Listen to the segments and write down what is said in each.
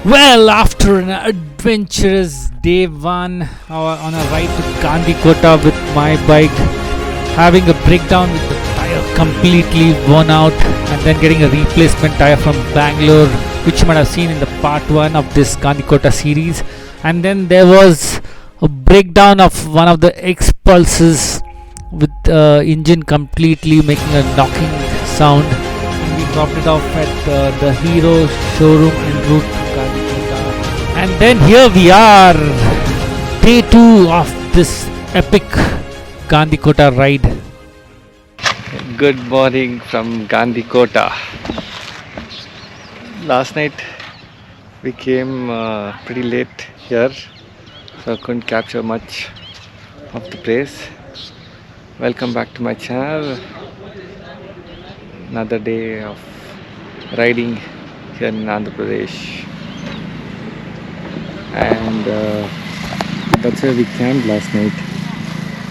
Well, after an adventurous day one on a ride to Gandikota with my bike, having a breakdown with the tire completely worn out, and then getting a replacement tire from Bangalore, which you might have seen in the part 1 of this Gandikota series. And then there was a breakdown of one of the X-Pulses with engine completely making a knocking sound. We dropped it off at the Hero showroom en route to Gandikota. And then here we are, day 2 of this epic Gandikota ride. Good morning from Gandikota. Last night we came pretty late here, so I couldn't capture much of the place. Welcome back to my channel. Another day of riding here in Andhra Pradesh, and that's where we camped last night,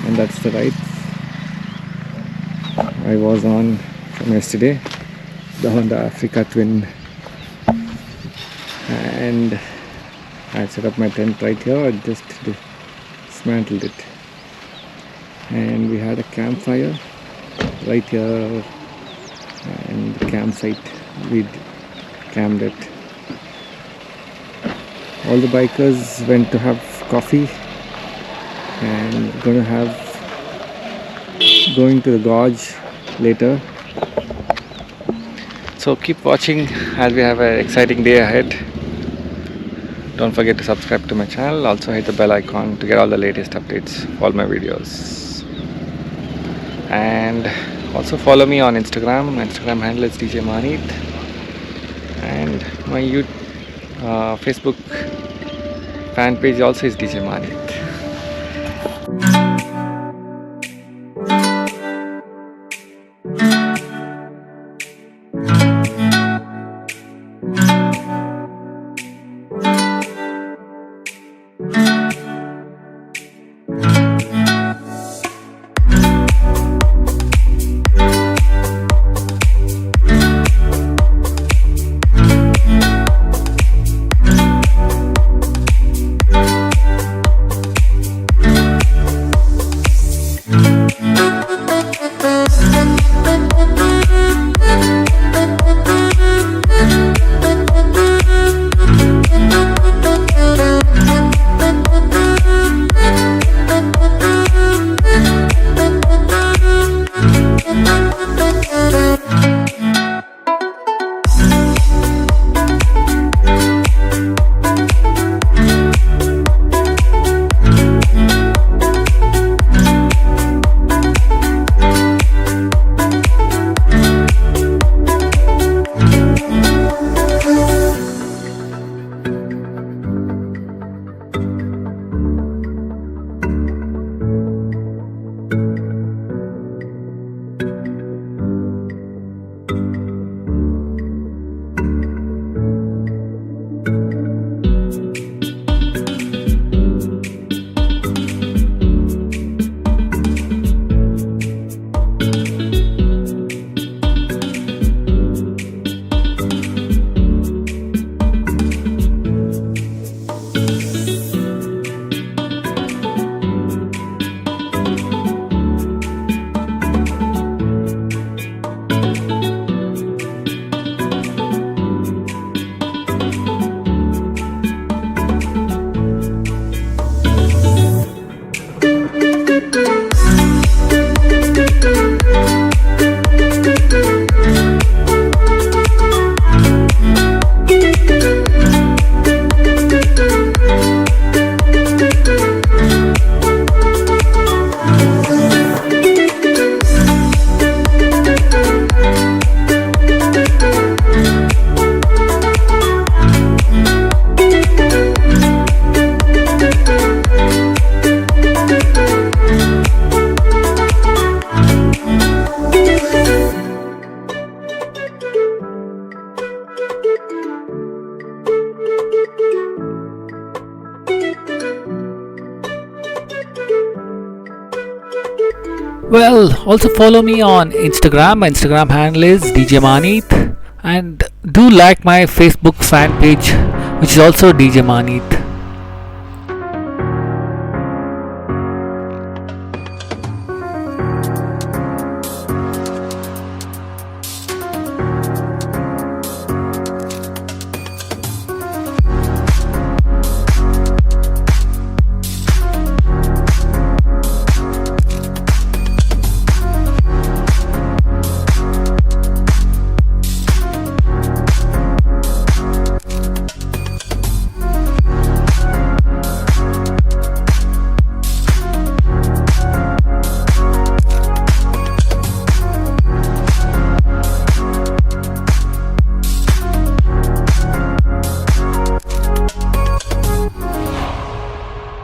and that's the ride I was on from yesterday, the Honda Africa Twin, and I set up my tent right here. I just dismantled it, and we had a campfire right here, and the campsite we'd camped at. All the bikers went to have coffee and going to the gorge later. So keep watching as we have an exciting day ahead. Don't forget to subscribe to my channel. Also hit the bell icon to get all the latest updates for all my videos. And also follow me on Instagram. My Instagram handle is Djmahaneet, and my Facebook fan page also is Djmahaneet. Well, also follow me on Instagram. My Instagram handle is Djmahaneet, and do like my Facebook fan page which is also Djmahaneet.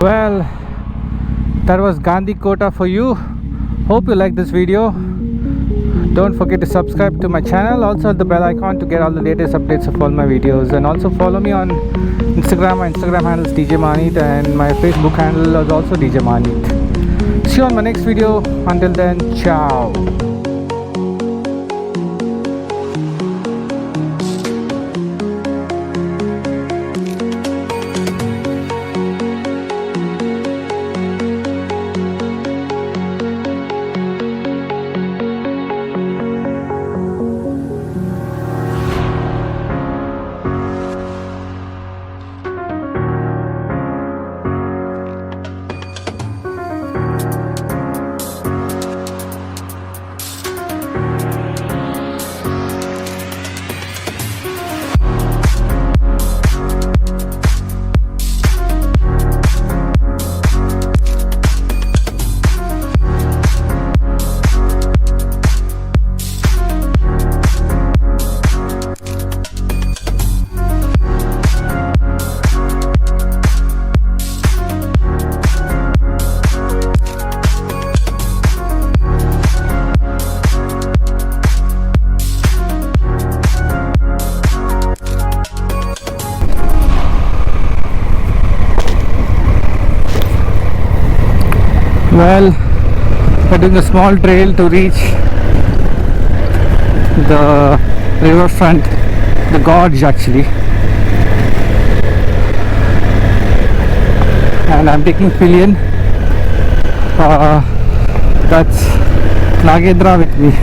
Well, that was Gandikota for you. Hope you like this video. Don't forget to subscribe to my channel, also hit the bell icon to get all the latest updates of all my videos, and also follow me on Instagram. My Instagram handle is Djmahaneet and my Facebook handle is also Djmahaneet. See you on my next video. Until then, ciao. Well, we're doing a small trail to reach the riverfront, the gorge actually, and I'm taking pillion. That's Nagendra with me.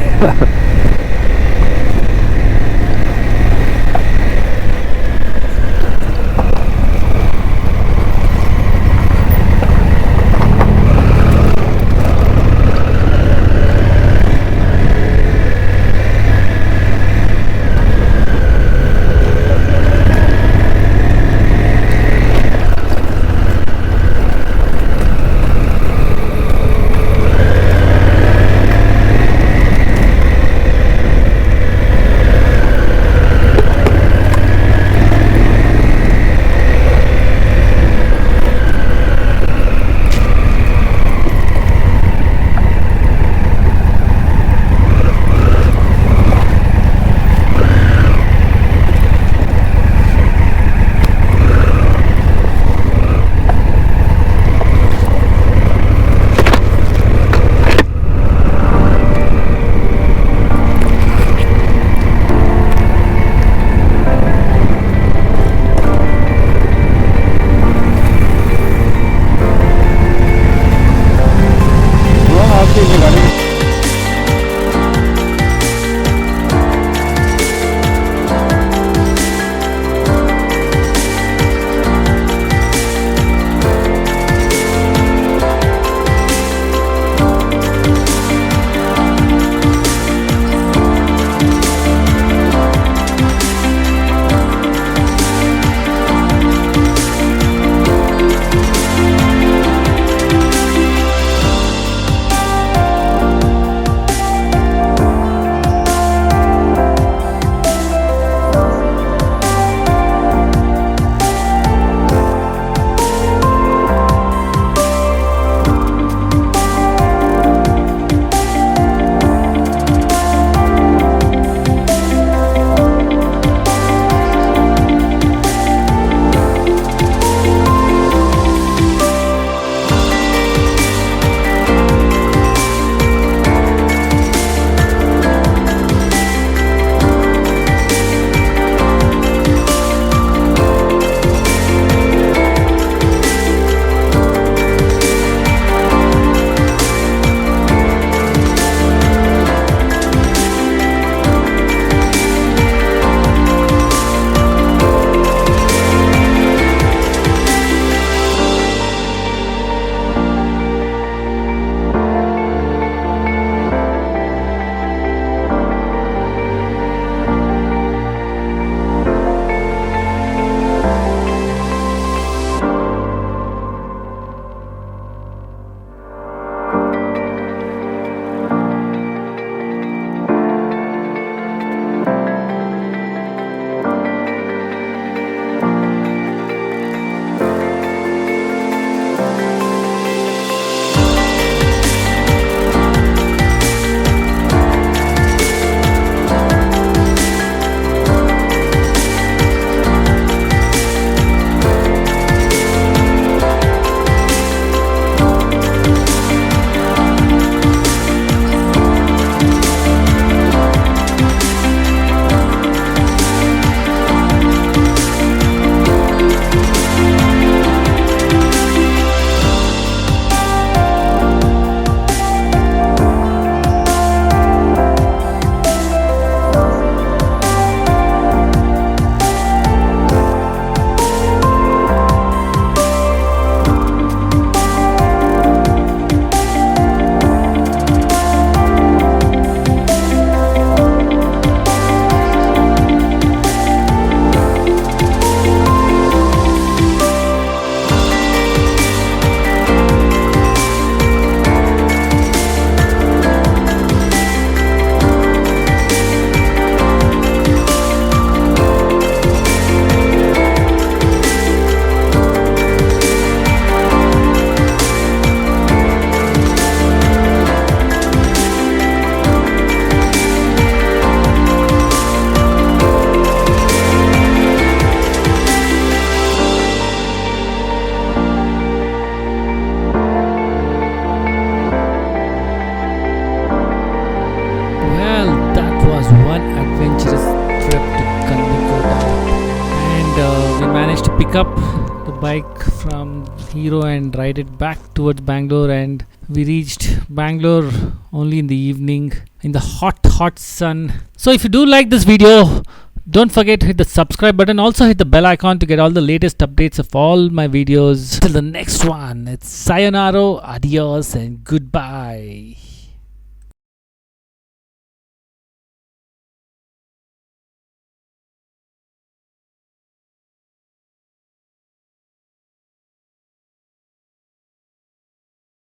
pick up the bike from Hero and ride it back towards Bangalore, and we reached Bangalore only in the evening in the hot sun. So if you do like this video, don't forget to hit the subscribe button. Also hit the bell icon to get all the latest updates of all my videos. Till the next one, it's sayonara, adios and goodbye.